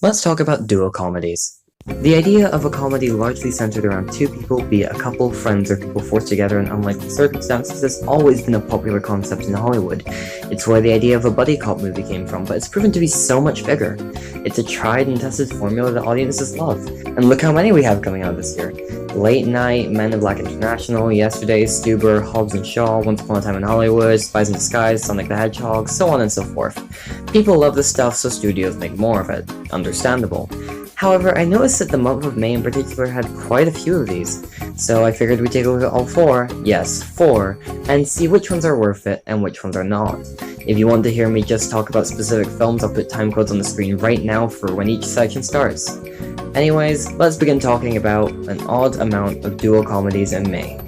Let's talk about duo-comedies. The idea of a comedy largely centered around two people, be it a couple, friends, or people forced together in unlikely circumstances, has always been a popular concept in Hollywood. It's where the idea of a buddy cop movie came from, but it's proven to be so much bigger. It's a tried and tested formula that audiences love, and look how many we have coming out this year. Late Night, Men in Black International, Yesterday, Stuber, Hobbs and Shaw, Once Upon a Time in Hollywood, Spies in Disguise, Sonic the Hedgehog, so on and so forth. People love this stuff, so studios make more of it. Understandable. However, I noticed that the month of May in particular had quite a few of these, so I figured we'd take a look at all four, yes, four, and see which ones are worth it and which ones are not. If you want to hear me just talk about specific films, I'll put time codes on the screen right now for when each section starts. Anyways, let's begin talking about an odd amount of duo comedies in May.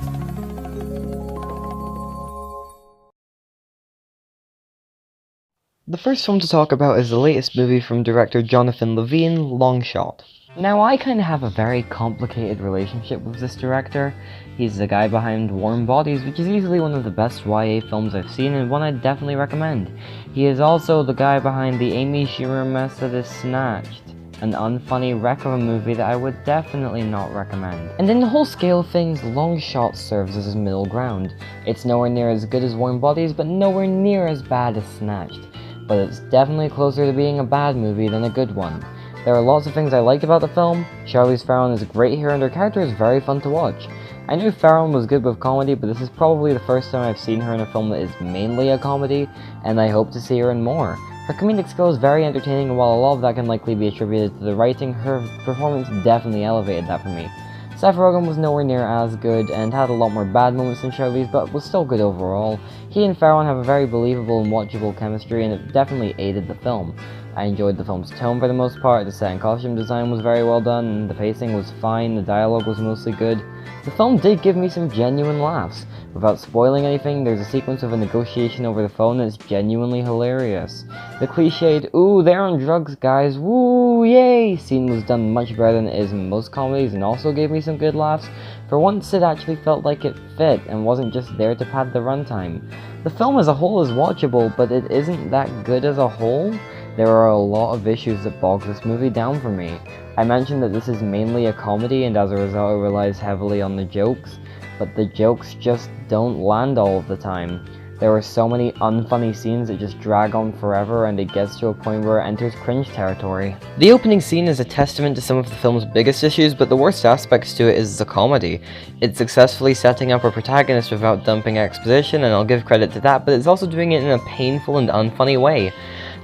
The first film to talk about is the latest movie from director Jonathan Levine, Longshot. Now, I kind of have a very complicated relationship with this director. He's the guy behind Warm Bodies, which is easily one of the best YA films I've seen and one I'd definitely recommend. He is also the guy behind the Amy Schumer mess that is Snatched, an unfunny wreck of a movie that I would definitely not recommend. And in the whole scale of things, Longshot serves as his middle ground. It's nowhere near as good as Warm Bodies, but nowhere near as bad as Snatched. But it's definitely closer to being a bad movie than a good one. There are lots of things I liked about the film. Charlize Theron is great here and her character is very fun to watch. I knew Theron was good with comedy, but this is probably the first time I've seen her in a film that is mainly a comedy, and I hope to see her in more. Her comedic skill is very entertaining, and while a lot of that can likely be attributed to the writing, her performance definitely elevated that for me. Seth Rogen was nowhere near as good and had a lot more bad moments than Charlize, but was still good overall. He and Theron have a very believable and watchable chemistry, and it definitely aided the film. I enjoyed the film's tone for the most part, the set and costume design was very well done, and the pacing was fine, the dialogue was mostly good. The film did give me some genuine laughs. Without spoiling anything, there's a sequence of a negotiation over the phone that's genuinely hilarious. The cliched, "ooh, they're on drugs guys, woo, yay" scene was done much better than it is in most comedies and also gave me some good laughs. For once, it actually felt like it fit and wasn't just there to pad the runtime. The film as a whole is watchable, but it isn't that good as a whole. There are a lot of issues that bog this movie down for me. I mentioned that this is mainly a comedy and as a result it relies heavily on the jokes, but the jokes just don't land all of the time. There are so many unfunny scenes that just drag on forever and it gets to a point where it enters cringe territory. The opening scene is a testament to some of the film's biggest issues, but the worst aspects to it is the comedy. It's successfully setting up a protagonist without dumping exposition, and I'll give credit to that, but it's also doing it in a painful and unfunny way.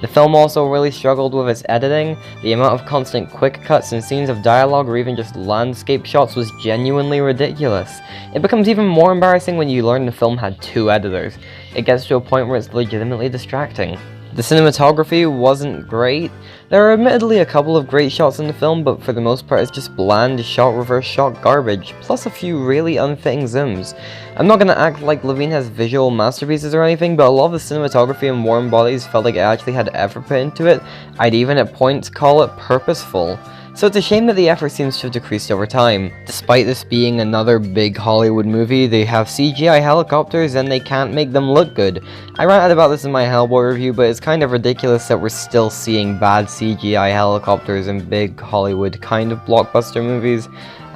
The film also really struggled with its editing. The amount of constant quick cuts and scenes of dialogue or even just landscape shots was genuinely ridiculous. It becomes even more embarrassing when you learn the film had two editors. It gets to a point where it's legitimately distracting. The cinematography wasn't great. There are admittedly a couple of great shots in the film, but for the most part it's just bland shot reverse shot garbage, plus a few really unfitting zooms. I'm not gonna act like Levine has visual masterpieces or anything, but a lot of the cinematography in Warm Bodies felt like it actually had effort put into it. I'd even at points call it purposeful. So it's a shame that the effort seems to have decreased over time. Despite this being another big Hollywood movie, they have CGI helicopters and they can't make them look good. I ranted about this in my Hellboy review, but it's kind of ridiculous that we're still seeing bad CGI helicopters in big Hollywood kind of blockbuster movies.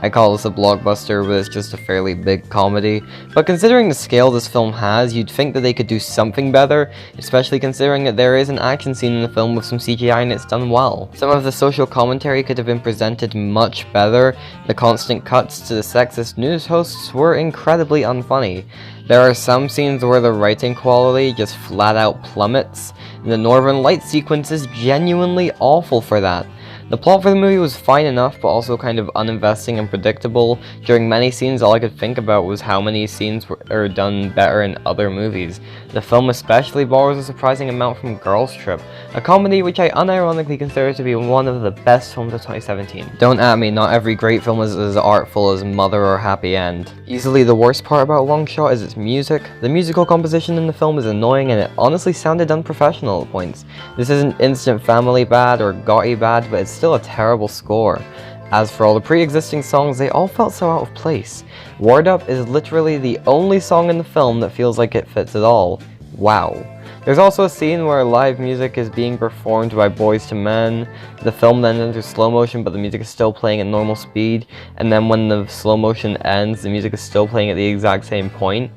I call this a blockbuster, but it's just a fairly big comedy. But considering the scale this film has, you'd think that they could do something better, especially considering that there is an action scene in the film with some CGI and it's done well. Some of the social commentary could have been presented much better. The constant cuts to the sexist news hosts were incredibly unfunny. There are some scenes where the writing quality just flat out plummets, and the Northern Lights sequence is genuinely awful for that. The plot for the movie was fine enough, but also kind of uninvesting and predictable. During many scenes, all I could think about was how many scenes are done better in other movies. The film especially borrows a surprising amount from Girls Trip, a comedy which I unironically consider to be one of the best films of 2017. Don't at me, not every great film is as artful as Mother or Happy End. Easily the worst part about Longshot is its music. The musical composition in the film is annoying and it honestly sounded unprofessional at points. This isn't Instant Family bad or Gotti bad, but it's still a terrible score. As for all the pre-existing songs, they all felt so out of place. Word Up is literally the only song in the film that feels like it fits at all. Wow. There's also a scene where live music is being performed by Boys to Men. The film then enters slow motion, but the music is still playing at normal speed, and then when the slow motion ends, the music is still playing at the exact same point.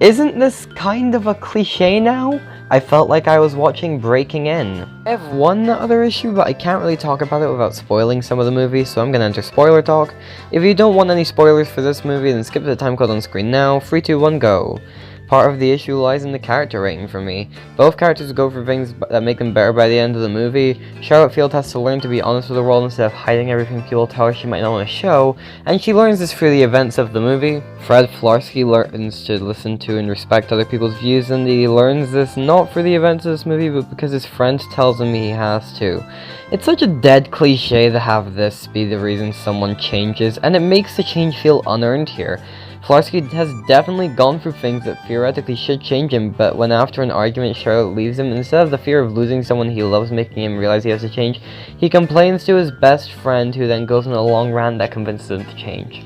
Isn't this kind of a cliche now? I felt like I was watching Breaking In. I have one other issue, but I can't really talk about it without spoiling some of the movie, so I'm gonna enter spoiler talk. If you don't want any spoilers for this movie, then skip the time code on screen now. 3, 2, 1, go. Part of the issue lies in the character rating for me. Both characters go for things that make them better by the end of the movie. Charlotte Field has to learn to be honest with the world instead of hiding everything people tell her she might not want to show, and she learns this through the events of the movie. Fred Flarsky learns to listen to and respect other people's views, and he learns this not for the events of this movie, but because his friend tells him he has to. It's such a dead cliche to have this be the reason someone changes, and it makes the change feel unearned here. Flarsky has definitely gone through things that theoretically should change him, but when after an argument Charlotte leaves him, instead of the fear of losing someone he loves making him realize he has to change, he complains to his best friend, who then goes on a long rant that convinces him to change.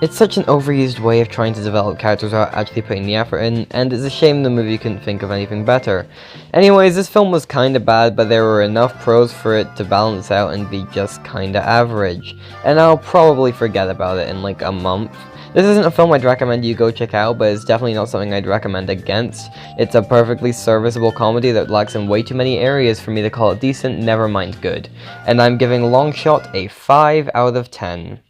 It's such an overused way of trying to develop characters without actually putting the effort in, and it's a shame the movie couldn't think of anything better. Anyways, this film was kinda bad, but there were enough pros for it to balance out and be just kinda average. And I'll probably forget about it in like a month. This isn't a film I'd recommend you go check out, but it's definitely not something I'd recommend against. It's a perfectly serviceable comedy that lacks in way too many areas for me to call it decent, never mind good. And I'm giving Long Shot a 5 out of 10.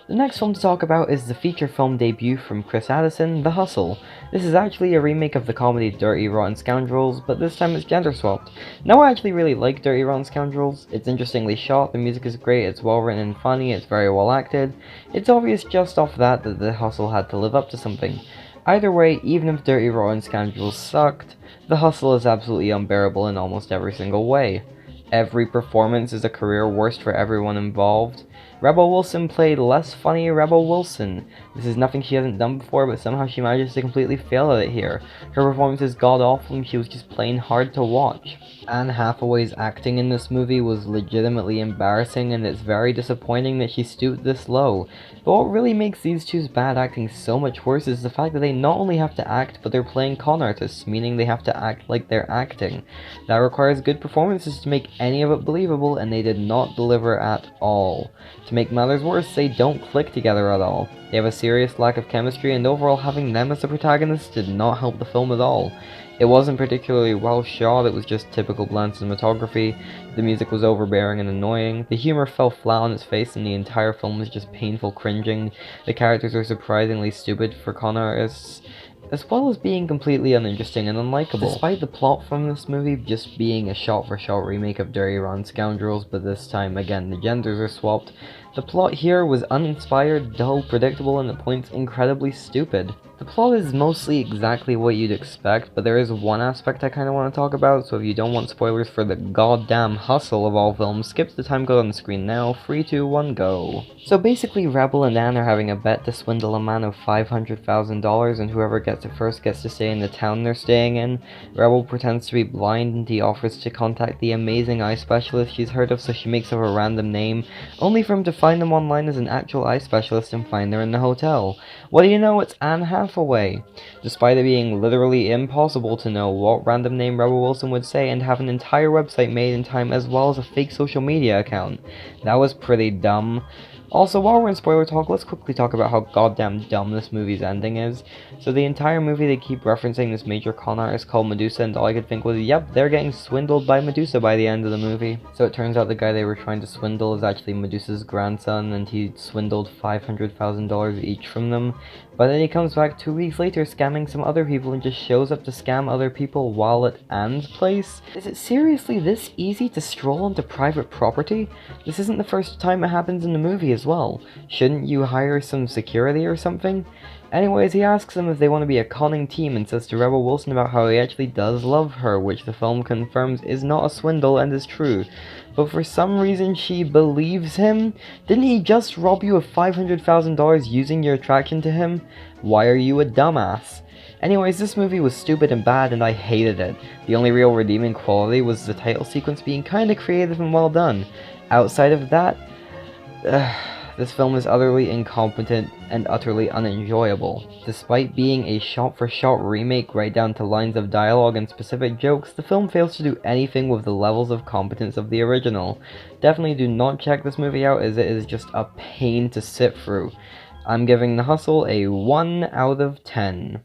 The next film to talk about is the feature film debut from Chris Addison, The Hustle. This is actually a remake of the comedy Dirty Rotten Scoundrels, but this time it's gender swapped. Now I actually really like Dirty Rotten Scoundrels. It's interestingly shot, the music is great, it's well written and funny, it's very well acted. It's obvious just off that The Hustle had to live up to something. Either way, even if Dirty Rotten Scoundrels sucked, The Hustle is absolutely unbearable in almost every single way. Every performance is a career worst for everyone involved. Rebel Wilson played less funny Rebel Wilson. This is nothing she hasn't done before, but somehow she manages to completely fail at it here. Her performance is god-awful and she was just plain hard to watch. Anne Hathaway's acting in this movie was legitimately embarrassing, and it's very disappointing that she stooped this low. But what really makes these two's bad acting so much worse is the fact that they not only have to act, but they're playing con artists, meaning they have to act like they're acting. That requires good performances to make any of it believable, and they did not deliver at all. To make matters worse, they don't click together at all. They have a serious lack of chemistry, and overall having them as the protagonists did not help the film at all. It wasn't particularly well shot, it was just typical bland cinematography, the music was overbearing and annoying, the humor fell flat on its face, and the entire film was just painful cringing. The characters are surprisingly stupid for con artists, as well as being completely uninteresting and unlikable. Despite the plot from this movie just being a shot-for-shot remake of Dirty Rotten Scoundrels, but this time, again, the genders are swapped, the plot here was uninspired, dull, predictable, and at points incredibly stupid. The plot is mostly exactly what you'd expect, but there is one aspect I kinda want to talk about, so if you don't want spoilers for the goddamn Hustle of all films, skip the time code on the screen now. 3, 2, 1, go. So basically, Rebel and Anne are having a bet to swindle a man of $500,000, and whoever gets it first gets to stay in the town they're staying in. Rebel pretends to be blind, and he offers to contact the amazing eye specialist she's heard of, so she makes up a random name, only for him to find them online as an actual eye specialist and find her in the hotel. What do you know, it's Anne Hathaway. Despite it being literally impossible to know what random name Rebel Wilson would say and have an entire website made in time as well as a fake social media account. That was pretty dumb. Also, while we're in spoiler talk, let's quickly talk about how goddamn dumb this movie's ending is. So the entire movie they keep referencing this major con artist called Medusa, and all I could think was, yep, they're getting swindled by Medusa by the end of the movie. So it turns out the guy they were trying to swindle is actually Medusa's grandson, and he swindled $500,000 each from them. But then he comes back 2 weeks later scamming some other people and just shows up to scam other people while at Anne's place? Is it seriously this easy to stroll onto private property? This isn't the first time it happens in the movie as well. Shouldn't you hire some security or something? Anyways, he asks them if they want to be a conning team and says to Rebel Wilson about how he actually does love her, which the film confirms is not a swindle and is true. But for some reason she believes him? Didn't he just rob you of $500,000 using your attraction to him? Why are you a dumbass? Anyways, this movie was stupid and bad and I hated it. The only real redeeming quality was the title sequence being kinda creative and well done. Outside of that, This film is utterly incompetent and utterly unenjoyable. Despite being a shot-for-shot remake right down to lines of dialogue and specific jokes, the film fails to do anything with the levels of competence of the original. Definitely do not check this movie out, as it is just a pain to sit through. I'm giving The Hustle a 1 out of 10.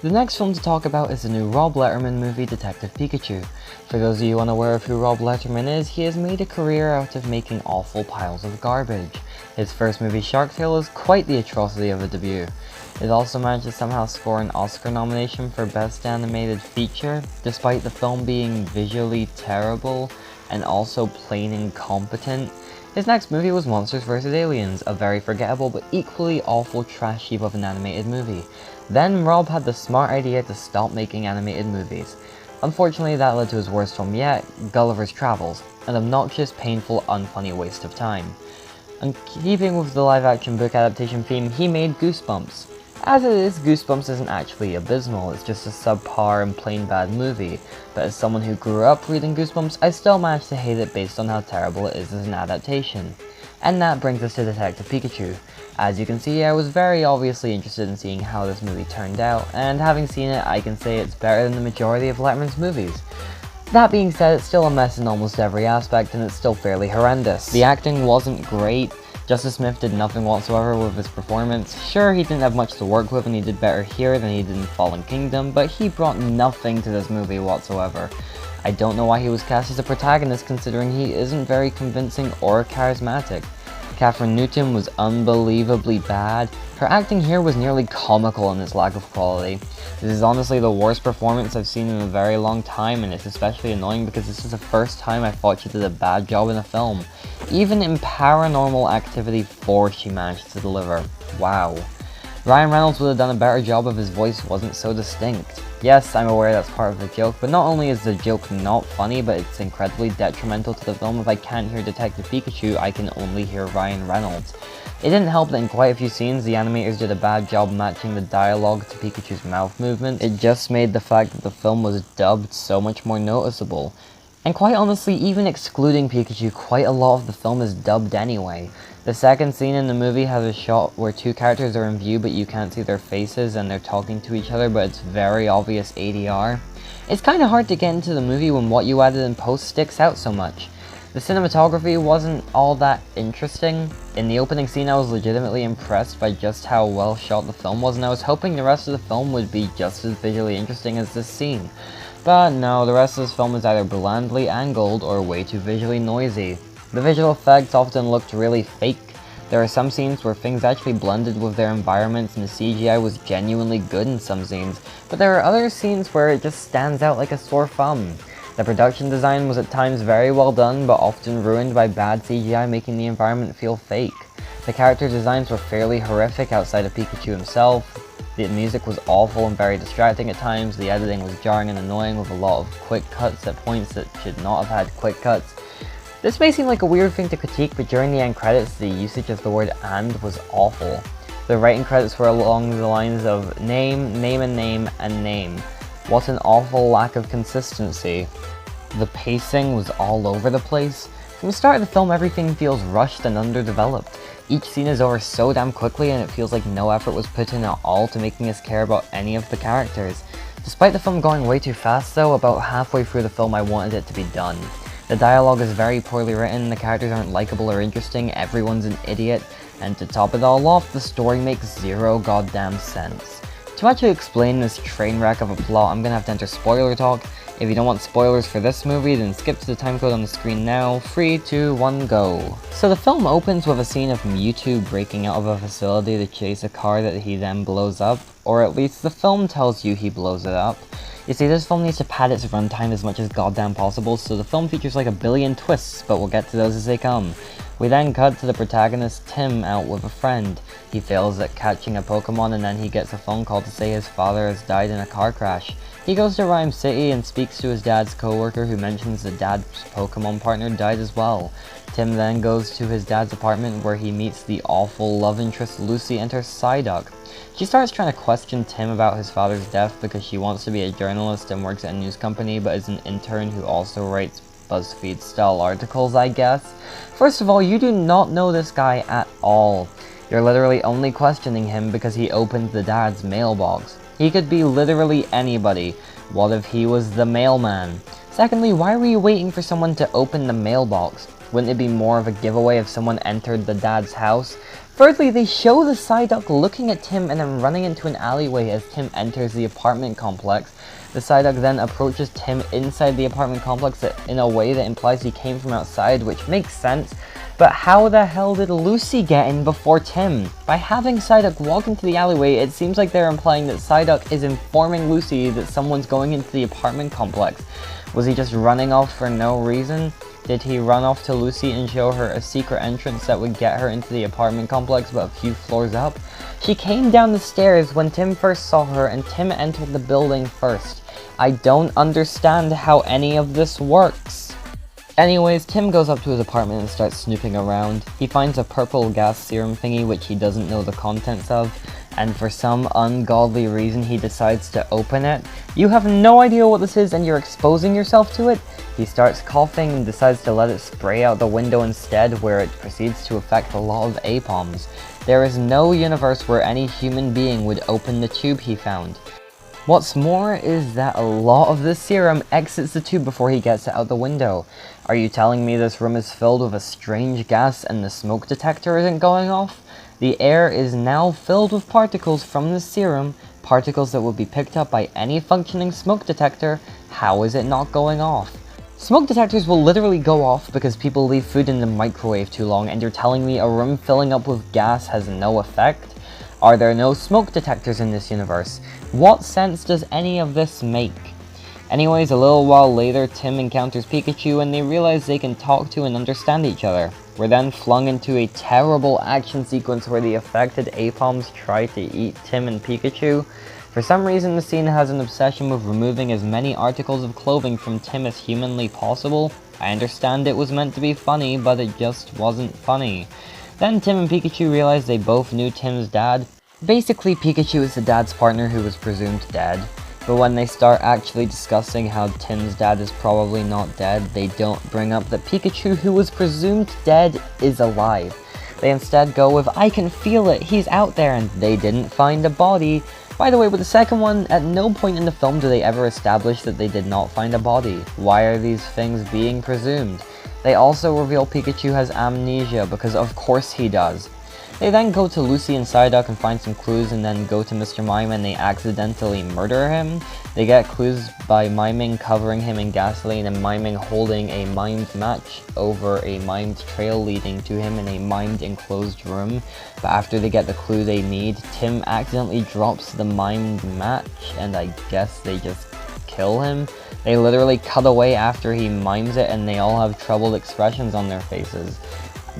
The next film to talk about is the new Rob Letterman movie, Detective Pikachu. For those of you unaware of who Rob Letterman is, he has made a career out of making awful piles of garbage. His first movie, Shark Tale, is quite the atrocity of a debut. It also managed to somehow score an Oscar nomination for Best Animated Feature, despite the film being visually terrible and also plain incompetent. His next movie was Monsters vs. Aliens, a very forgettable but equally awful trash heap of an animated movie. Then Rob had the smart idea to stop making animated movies. Unfortunately, that led to his worst film yet, Gulliver's Travels, an obnoxious, painful, unfunny waste of time. In keeping with the live-action book adaptation theme, he made Goosebumps. As it is, Goosebumps isn't actually abysmal, it's just a subpar and plain bad movie, but as someone who grew up reading Goosebumps, I still managed to hate it based on how terrible it is as an adaptation. And that brings us to Detective Pikachu. As you can see, I was very obviously interested in seeing how this movie turned out, and having seen it, I can say it's better than the majority of Letterman's movies. That being said, it's still a mess in almost every aspect, and it's still fairly horrendous. The acting wasn't great. Justice Smith did nothing whatsoever with his performance. Sure, he didn't have much to work with and he did better here than he did in Fallen Kingdom, but he brought nothing to this movie whatsoever. I don't know why he was cast as a protagonist, considering he isn't very convincing or charismatic. Catherine Newton was unbelievably bad. Her acting here was nearly comical in its lack of quality. This is honestly the worst performance I've seen in a very long time, and it's especially annoying because this is the first time I thought she did a bad job in a film. Even in Paranormal Activity 4 she managed to deliver. Wow. Ryan Reynolds would have done a better job if his voice wasn't so distinct. Yes, I'm aware that's part of the joke, but not only is the joke not funny, but it's incredibly detrimental to the film. If I can't hear Detective Pikachu, I can only hear Ryan Reynolds. It didn't help that in quite a few scenes, the animators did a bad job matching the dialogue to Pikachu's mouth movements. It just made the fact that the film was dubbed so much more noticeable. And quite honestly, even excluding Pikachu, quite a lot of the film is dubbed anyway. The second scene in the movie has a shot where two characters are in view but you can't see their faces and they're talking to each other, but it's very obvious ADR. It's kinda hard to get into the movie when what you added in post sticks out so much. The cinematography wasn't all that interesting. In the opening scene I was legitimately impressed by just how well shot the film was, and I was hoping the rest of the film would be just as visually interesting as this scene. But no, the rest of this film is either blandly angled or way too visually noisy. The visual effects often looked really fake. There are some scenes where things actually blended with their environments and the CGI was genuinely good in some scenes, but there are other scenes where it just stands out like a sore thumb. The production design was at times very well done, but often ruined by bad CGI making the environment feel fake. The character designs were fairly horrific outside of Pikachu himself. The music was awful and very distracting at times, the editing was jarring and annoying with a lot of quick cuts at points that should not have had quick cuts. This may seem like a weird thing to critique, but during the end credits, the usage of the word "and" was awful. The writing credits were along the lines of name, name and name, and name. What an awful lack of consistency. The pacing was all over the place. From the start of the film, everything feels rushed and underdeveloped. Each scene is over so damn quickly and it feels like no effort was put in at all to making us care about any of the characters. Despite the film going way too fast though, about halfway through the film I wanted it to be done. The dialogue is very poorly written, the characters aren't likable or interesting, everyone's an idiot, and to top it all off, the story makes zero goddamn sense. To actually explain this train wreck of a plot, I'm gonna have to enter spoiler talk. If you don't want spoilers for this movie, then skip to the timecode on the screen now. 3, 2, 1, go. So the film opens with a scene of Mewtwo breaking out of a facility to chase a car that he then blows up, or at least the film tells you he blows it up. You see, this film needs to pad its runtime as much as goddamn possible, so the film features like a billion twists, but we'll get to those as they come. We then cut to the protagonist Tim out with a friend. He fails at catching a Pokemon and then he gets a phone call to say his father has died in a car crash. He goes to Rhyme City and speaks to his dad's co-worker who mentions that dad's Pokemon partner died as well. Tim then goes to his dad's apartment where he meets the awful love interest Lucy and her Psyduck. She starts trying to question Tim about his father's death because she wants to be a journalist and works at a news company but is an intern who also writes BuzzFeed style articles, I guess. First of all, you do not know this guy at all. You're literally only questioning him because he opened the dad's mailbox. He could be literally anybody. What if he was the mailman? Secondly, why were you waiting for someone to open the mailbox? Wouldn't it be more of a giveaway if someone entered the dad's house? Thirdly, they show the Psyduck looking at Tim and then running into an alleyway as Tim enters the apartment complex. The Psyduck then approaches Tim inside the apartment complex in a way that implies he came from outside, which makes sense. But how the hell did Lucy get in before Tim? By having Psyduck walk into the alleyway, it seems like they're implying that Psyduck is informing Lucy that someone's going into the apartment complex. Was he just running off for no reason? Did he run off to Lucy and show her a secret entrance that would get her into the apartment complex but a few floors up? She came down the stairs when Tim first saw her and Tim entered the building first. I don't understand how any of this works. Anyways, Tim goes up to his apartment and starts snooping around. He finds a purple gas serum thingy which he doesn't know the contents of, and for some ungodly reason he decides to open it. You have no idea what this is and you're exposing yourself to it? He starts coughing and decides to let it spray out the window instead, where it proceeds to affect a lot of APOMs. There is no universe where any human being would open the tube he found. What's more is that a lot of this serum exits the tube before he gets it out the window. Are you telling me this room is filled with a strange gas and the smoke detector isn't going off? The air is now filled with particles from the serum, particles that would be picked up by any functioning smoke detector. How is it not going off? Smoke detectors will literally go off because people leave food in the microwave too long, and you're telling me a room filling up with gas has no effect? Are there no smoke detectors in this universe? What sense does any of this make? Anyways, a little while later, Tim encounters Pikachu and they realize they can talk to and understand each other. We're then flung into a terrible action sequence where the affected APOMs try to eat Tim and Pikachu. For some reason, the scene has an obsession with removing as many articles of clothing from Tim as humanly possible. I understand it was meant to be funny, but it just wasn't funny. Then Tim and Pikachu realize they both knew Tim's dad. Basically, Pikachu is the dad's partner who was presumed dead. But when they start actually discussing how Tim's dad is probably not dead, they don't bring up that Pikachu, who was presumed dead, is alive. They instead go with, I can feel it, he's out there, and they didn't find a body. By the way, with the second one, at no point in the film do they ever establish that they did not find a body. Why are these things being presumed? They also reveal Pikachu has amnesia, because of course he does. They then go to Lucy and Psyduck and find some clues, and then go to Mr. Mime and they accidentally murder him. They get clues by Miming covering him in gasoline and Miming holding a mimed match over a mimed trail leading to him in a mimed enclosed room. But after they get the clue they need, Tim accidentally drops the mimed match and I guess they just kill him. They literally cut away after he mimes it and they all have troubled expressions on their faces.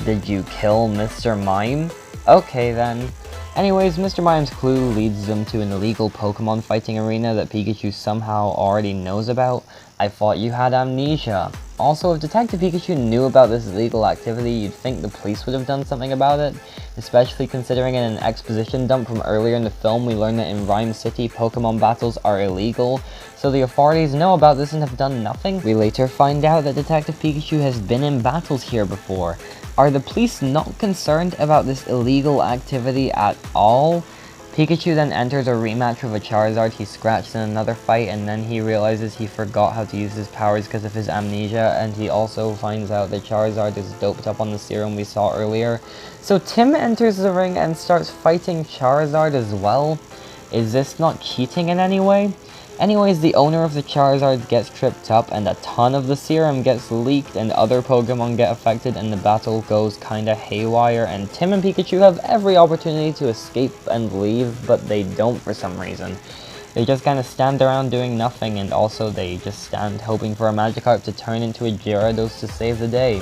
Did you kill Mr. Mime? Okay then. Anyways, Mr. Mime's clue leads them to an illegal Pokemon fighting arena that Pikachu somehow already knows about. I thought you had amnesia. Also, if Detective Pikachu knew about this illegal activity, you'd think the police would have done something about it, especially considering in an exposition dump from earlier in the film we learned that in Rhyme City, Pokemon battles are illegal, so the authorities know about this and have done nothing. We later find out that Detective Pikachu has been in battles here before. Are the police not concerned about this illegal activity at all? Pikachu then enters a rematch with a Charizard he scratched in another fight, and then he realizes he forgot how to use his powers because of his amnesia, and he also finds out that Charizard is doped up on the serum we saw earlier. So Tim enters the ring and starts fighting Charizard as well. Is this not cheating in any way? Anyways, the owner of the Charizard gets tripped up and a ton of the serum gets leaked and other Pokemon get affected and the battle goes kinda haywire, and Tim and Pikachu have every opportunity to escape and leave, but they don't for some reason. They just kinda stand around doing nothing, and also they just stand hoping for a Magikarp to turn into a Gyarados to save the day.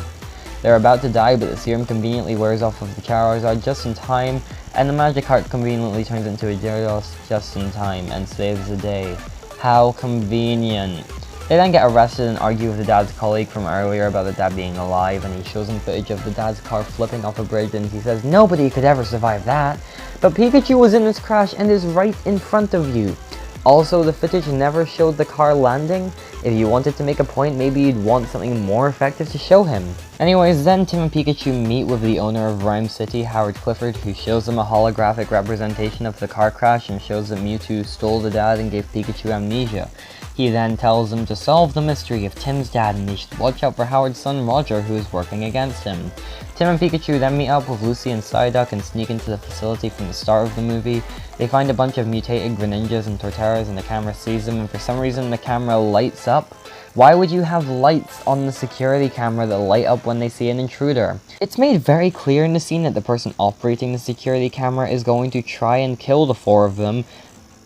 They're about to die, but the serum conveniently wears off of the Charizard just in time, and the Magikarp conveniently turns into a Gyarados just in time and saves the day. How convenient. They then get arrested and argue with the dad's colleague from earlier about the dad being alive, and he shows them footage of the dad's car flipping off a bridge and he says nobody could ever survive that. But Pikachu was in this crash and is right in front of you. Also, the footage never showed the car landing. If you wanted to make a point, maybe you'd want something more effective to show him. Anyways, then Tim and Pikachu meet with the owner of Rhyme City, Howard Clifford, who shows them a holographic representation of the car crash and shows that Mewtwo stole the dad and gave Pikachu amnesia. He then tells them to solve the mystery of Tim's dad and they should watch out for Howard's son Roger, who is working against him. Tim and Pikachu then meet up with Lucy and Psyduck and sneak into the facility from the start of the movie. They find a bunch of mutated Greninjas and Torterras and the camera sees them, and for some reason the camera lights up. Why would you have lights on the security camera that light up when they see an intruder? It's made very clear in the scene that the person operating the security camera is going to try and kill the four of them,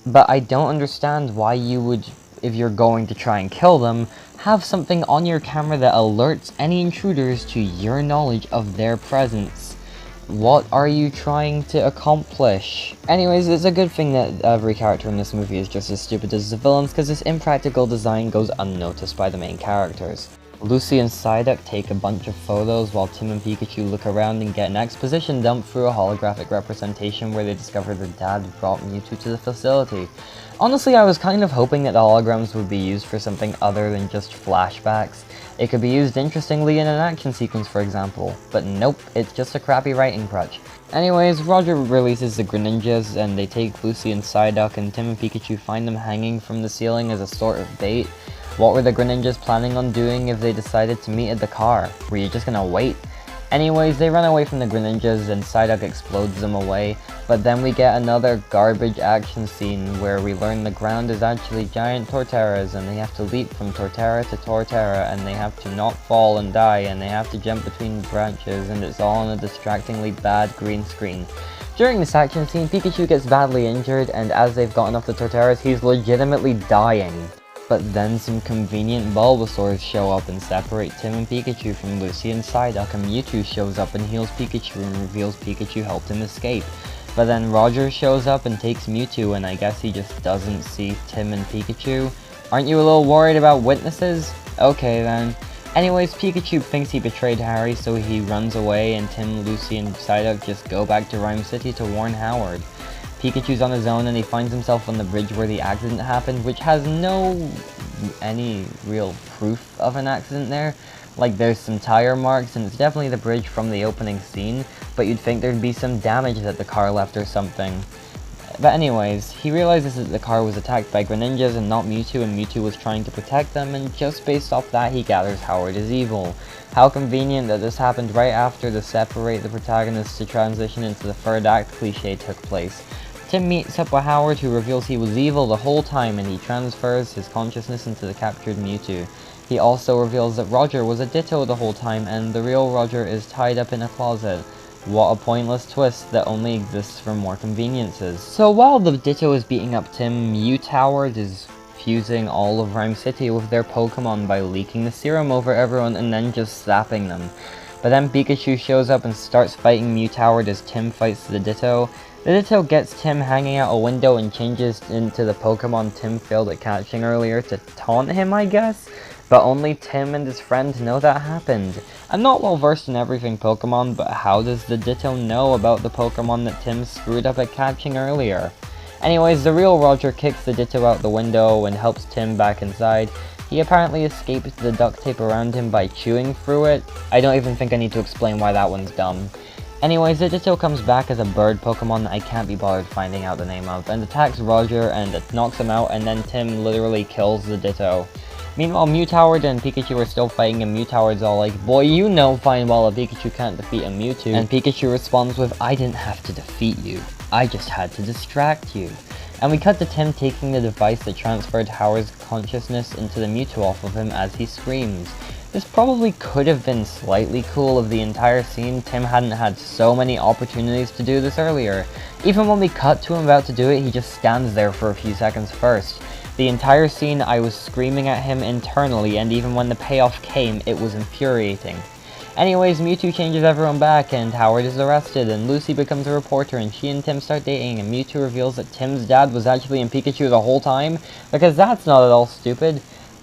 but I don't understand why you would, if you're going to try and kill them, have something on your camera that alerts any intruders to your knowledge of their presence. What are you trying to accomplish? Anyways, it's a good thing that every character in this movie is just as stupid as the villains, because this impractical design goes unnoticed by the main characters. Lucy and Psyduck take a bunch of photos while Tim and Pikachu look around and get an exposition dump through a holographic representation where they discover the dad brought Mewtwo to the facility. Honestly, I was kind of hoping that the holograms would be used for something other than just flashbacks. It could be used interestingly in an action sequence, for example, but nope, it's just a crappy writing crutch. Anyways, Roger releases the Greninjas and they take Lucy and Psyduck, and Tim and Pikachu find them hanging from the ceiling as a sort of bait. What were the Greninjas planning on doing if they decided to meet at the car? Were you just gonna wait? Anyways, they run away from the Greninjas and Psyduck explodes them away, but then we get another garbage action scene where we learn the ground is actually giant Torterras and they have to leap from Torterra to Torterra and they have to not fall and die and they have to jump between branches, and it's all on a distractingly bad green screen. During this action scene, Pikachu gets badly injured, and as they've gotten off the Torterras, he's legitimately dying. But then some convenient Bulbasaurs show up and separate Tim and Pikachu from Lucy and Psyduck, and Mewtwo shows up and heals Pikachu and reveals Pikachu helped him escape. But then Roger shows up and takes Mewtwo, and I guess he just doesn't see Tim and Pikachu. Aren't you a little worried about witnesses? Okay then. Anyways, Pikachu thinks he betrayed Harry, so he runs away, and Tim, Lucy, and Psyduck just go back to Rhyme City to warn Howard. Pikachu's on his own and he finds himself on the bridge where the accident happened, which has any real proof of an accident there. Like, there's some tire marks and it's definitely the bridge from the opening scene, but you'd think there'd be some damage that the car left or something. But anyways, he realizes that the car was attacked by Greninjas and not Mewtwo, and Mewtwo was trying to protect them, and just based off that he gathers Howard is evil. How convenient that this happened right after the separate the protagonists to transition into the third act cliche took place. Tim meets up with Howard, who reveals he was evil the whole time and he transfers his consciousness into the captured Mewtwo. He also reveals that Roger was a Ditto the whole time and the real Roger is tied up in a closet. What a pointless twist that only exists for more conveniences. So while the Ditto is beating up Tim, Mewtoward is fusing all of Rhyme City with their Pokemon by leaking the serum over everyone and then just zapping them. But then Pikachu shows up and starts fighting Mewtoward as Tim fights the Ditto. The Ditto gets Tim hanging out a window and changes into the Pokemon Tim failed at catching earlier to taunt him, I guess? But only Tim and his friend know that happened. I'm not well versed in everything Pokemon, but how does the Ditto know about the Pokemon that Tim screwed up at catching earlier? Anyways, the real Roger kicks the Ditto out the window and helps Tim back inside. He apparently escaped the duct tape around him by chewing through it. I don't even think I need to explain why that one's dumb. Anyways, the Ditto comes back as a bird Pokemon that I can't be bothered finding out the name of, and attacks Roger and it knocks him out, and then Tim literally kills the Ditto. Meanwhile, Mewtoward and Pikachu are still fighting, and Mewtoward's all like, "Boy, you know fine well a Pikachu can't defeat a Mewtwo." And Pikachu responds with, "I didn't have to defeat you. I just had to distract you." And we cut to Tim taking the device that transferred Howard's consciousness into the Mewtwo off of him as he screams. This probably could have been slightly cool if the entire scene Tim hadn't had so many opportunities to do this earlier. Even when we cut to him about to do it, he just stands there for a few seconds first. The entire scene I was screaming at him internally, and even when the payoff came, it was infuriating. Anyways, Mewtwo changes everyone back, and Howard is arrested, and Lucy becomes a reporter, and she and Tim start dating, and Mewtwo reveals that Tim's dad was actually in Pikachu the whole time, because that's not at all stupid.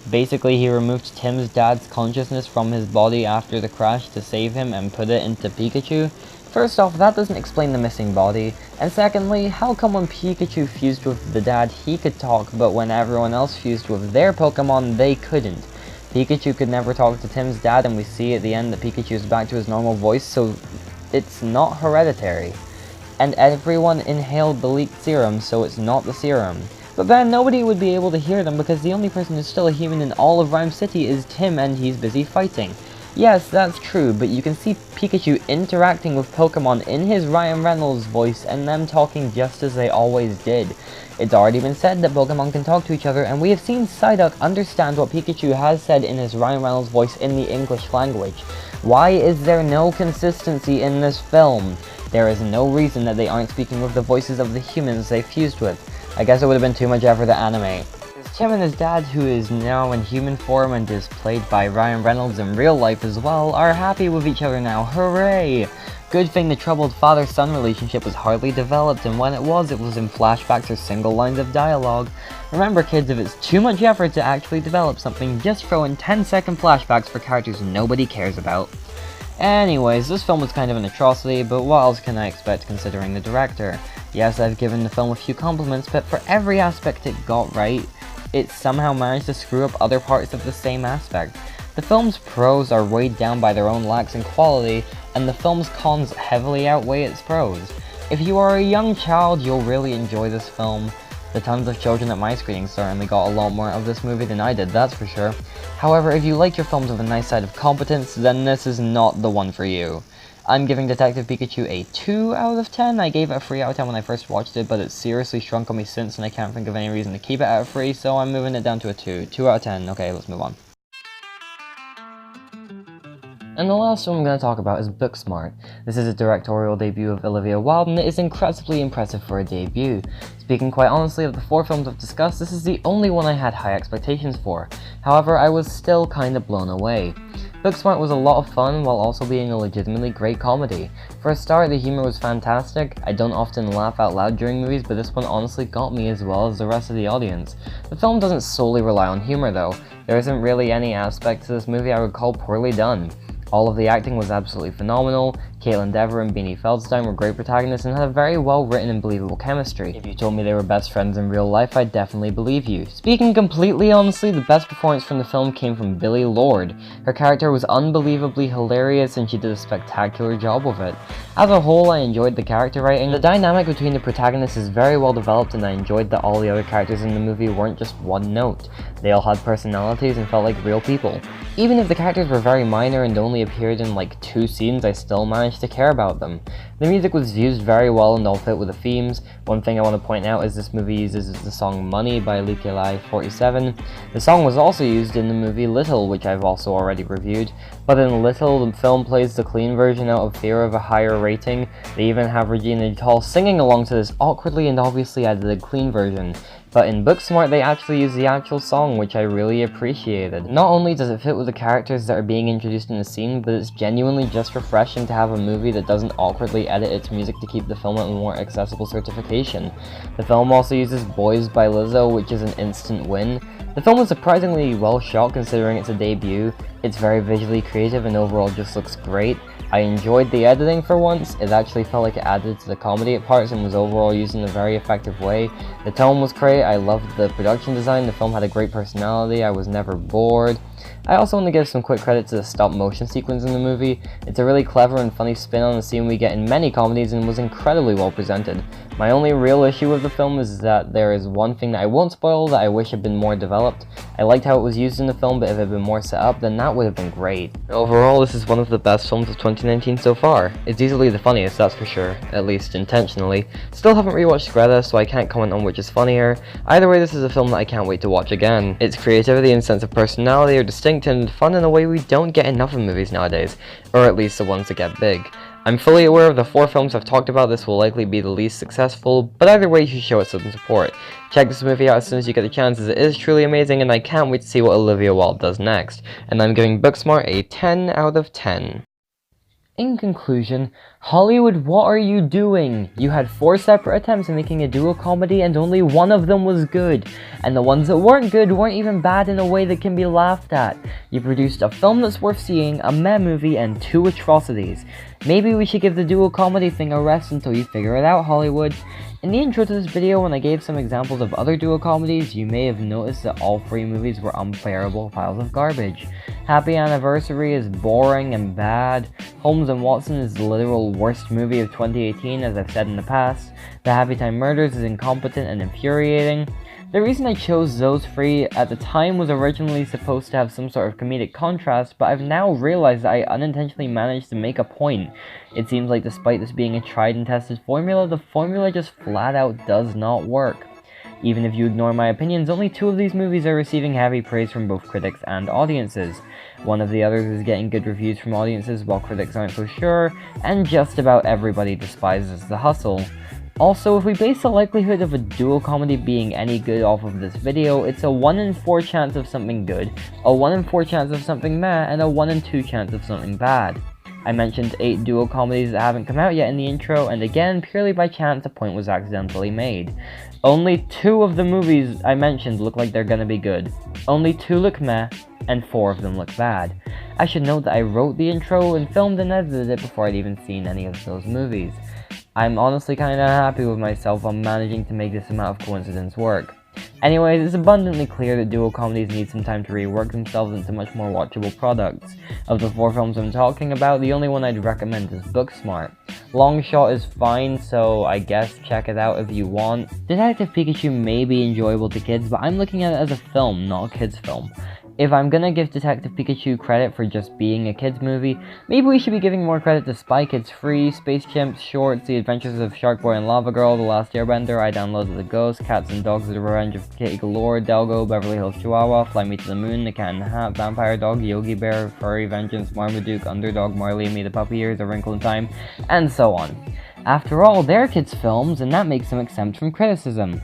Basically, he removed Tim's dad's consciousness from his body after the crash to save him and put it into Pikachu. First off, that doesn't explain the missing body, and secondly, how come when Pikachu fused with the dad he could talk, but when everyone else fused with their Pokemon they couldn't? Pikachu could never talk to Tim's dad, and we see at the end that Pikachu is back to his normal voice, so it's not hereditary. And everyone inhaled the leaked serum, so it's not the serum. But then nobody would be able to hear them because the only person who's still a human in all of Rhyme City is Tim, and he's busy fighting. Yes, that's true, but you can see Pikachu interacting with Pokemon in his Ryan Reynolds voice and them talking just as they always did. It's already been said that Pokemon can talk to each other, and we have seen Psyduck understand what Pikachu has said in his Ryan Reynolds voice in the English language. Why is there no consistency in this film? There is no reason that they aren't speaking with the voices of the humans they fused with. I guess it would have been too much effort to animate. Tim and his dad, who is now in human form and is played by Ryan Reynolds in real life as well, are happy with each other now. Hooray! Good thing the troubled father-son relationship was hardly developed, and when it was in flashbacks or single lines of dialogue. Remember kids, if it's too much effort to actually develop something, just throw in 10-second flashbacks for characters nobody cares about. Anyways, this film was kind of an atrocity, but what else can I expect considering the director? Yes, I've given the film a few compliments, but for every aspect it got right, it somehow managed to screw up other parts of the same aspect. The film's pros are weighed down by their own lacks in quality, and the film's cons heavily outweigh its pros. If you are a young child, you'll really enjoy this film. The tons of children at my screening certainly got a lot more of this movie than I did, that's for sure. However, if you like your films with a nice side of competence, then this is not the one for you. I'm giving Detective Pikachu a 2 out of 10. I gave it a 3 out of 10 when I first watched it, but it's seriously shrunk on me since, and I can't think of any reason to keep it at a 3, so I'm moving it down to a 2. 2 out of 10. Okay, let's move on. And the last one I'm going to talk about is Booksmart. This is a directorial debut of Olivia Wilde, and it is incredibly impressive for a debut. Speaking quite honestly, of the 4 films I've discussed, this is the only one I had high expectations for. However, I was still kinda blown away. Booksmart was a lot of fun while also being a legitimately great comedy. For a start, the humor was fantastic. I don't often laugh out loud during movies, but this one honestly got me as well as the rest of the audience. The film doesn't solely rely on humor though. There isn't really any aspect to this movie I would call poorly done. All of the acting was absolutely phenomenal. Caitlin Dever and Beanie Feldstein were great protagonists and had a very well written and believable chemistry. If you told me they were best friends in real life, I'd definitely believe you. Speaking completely honestly, the best performance from the film came from Billie Lourd. Her character was unbelievably hilarious and she did a spectacular job with it. As a whole, I enjoyed the character writing. The dynamic between the protagonists is very well developed, and I enjoyed that all the other characters in the movie weren't just one note. They all had personalities and felt like real people. Even if the characters were very minor and only appeared in like 2 scenes, I still managed to care about them. The music was used very well and all fit with the themes. One thing I want to point out is this movie uses the song Money by Likelai 47. The song was also used in the movie Little, which I've also already reviewed. But in Little, the film plays the clean version out of fear of a higher rating. They even have Regina Hall singing along to this awkwardly and obviously added a clean version. But in Booksmart, they actually use the actual song, which I really appreciated. Not only does it fit with the characters that are being introduced in the scene, but it's genuinely just refreshing to have a movie that doesn't awkwardly edit its music to keep the film at a more accessible certification. The film also uses Boys by Lizzo, which is an instant win. The film is surprisingly well shot considering it's a debut. It's very visually creative and overall just looks great. I enjoyed the editing for once. It actually felt like it added to the comedy at parts and was overall used in a very effective way. The tone was great. I loved the production design. The film had a great personality. I was never bored. I also want to give some quick credit to the stop motion sequence in the movie. It's a really clever and funny spin on the scene we get in many comedies and was incredibly well presented. My only real issue with the film is that there is one thing that I won't spoil that I wish had been more developed. I liked how it was used in the film, but if it had been more set up, then that would have been great. Overall, this is one of the best films of 2019 so far. It's easily the funniest, that's for sure, at least intentionally. Still haven't rewatched Greta, so I can't comment on which is funnier. Either way, this is a film that I can't wait to watch again. Its creativity and sense of personality are distinct and fun in a way we don't get enough of movies nowadays, or at least the ones that get big. I'm fully aware of the 4 films I've talked about, this will likely be the least successful, but either way you should show it some support. Check this movie out as soon as you get the chance, as it is truly amazing and I can't wait to see what Olivia Wilde does next, and I'm giving Booksmart a 10 out of 10. In conclusion, Hollywood, what are you doing? You had 4 separate attempts at making a duo comedy and only one of them was good. And the ones that weren't good weren't even bad in a way that can be laughed at. You produced a film that's worth seeing, a meh movie, and 2 atrocities. Maybe we should give the duo comedy thing a rest until you figure it out, Hollywood. In the intro to this video, when I gave some examples of other duo comedies, you may have noticed that all 3 movies were unbearable piles of garbage. Happy Anniversary is boring and bad. Holmes and Watson is the literal worst movie of 2018, as I've said in the past. The Happy Time Murders is incompetent and infuriating. The reason I chose those 3 at the time was originally supposed to have some sort of comedic contrast, but I've now realized that I unintentionally managed to make a point. It seems like despite this being a tried and tested formula, the formula just flat out does not work. Even if you ignore my opinions, only 2 of these movies are receiving heavy praise from both critics and audiences. One of the others is getting good reviews from audiences while critics aren't so sure, and just about everybody despises The Hustle. Also, if we base the likelihood of a duo comedy being any good off of this video, it's a 1 in 4 chance of something good, a 1 in 4 chance of something meh, and a 1 in 2 chance of something bad. I mentioned 8 duo comedies that haven't come out yet in the intro, and again, purely by chance, a point was accidentally made. Only 2 of the movies I mentioned look like they're gonna be good. Only 2 look meh, and 4 of them look bad. I should note that I wrote the intro and filmed and edited it before I'd even seen any of those movies. I'm honestly kinda happy with myself on managing to make this amount of coincidence work. Anyways, it's abundantly clear that duo comedies need some time to rework themselves into much more watchable products. Of the 4 films I'm talking about, the only one I'd recommend is Booksmart. Long Shot is fine, so I guess check it out if you want. Detective Pikachu may be enjoyable to kids, but I'm looking at it as a film, not a kids film. If I'm gonna give Detective Pikachu credit for just being a kids movie, maybe we should be giving more credit to Spy Kids 3, Space Chimps, Shorts, The Adventures of Shark Boy and Lava Girl, The Last Airbender, I Downloaded the Ghost, Cats and Dogs, The Revenge of Kitty Galore, Delgo, Beverly Hills Chihuahua, Fly Me to the Moon, The Cat in the Hat, Vampire Dog, Yogi Bear, Furry Vengeance, Marmaduke, Underdog, Marley and Me the Puppy Years, A Wrinkle in Time, and so on. After all, they're kids films, and that makes them exempt from criticism.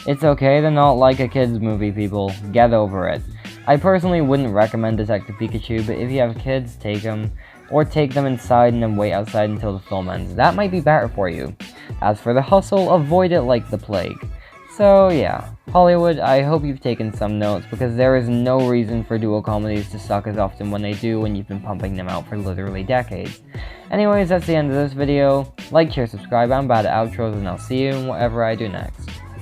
It's okay to not like a kids movie, people. Get over it. I personally wouldn't recommend Detective Pikachu, but if you have kids, take them. Or take them inside and then wait outside until the film ends. That might be better for you. As for The Hustle, avoid it like the plague. So yeah, Hollywood, I hope you've taken some notes, because there is no reason for duo comedies to suck as often when they do when you've been pumping them out for literally decades. Anyways, that's the end of this video. Like, share, subscribe, I'm bad at outros, and I'll see you in whatever I do next.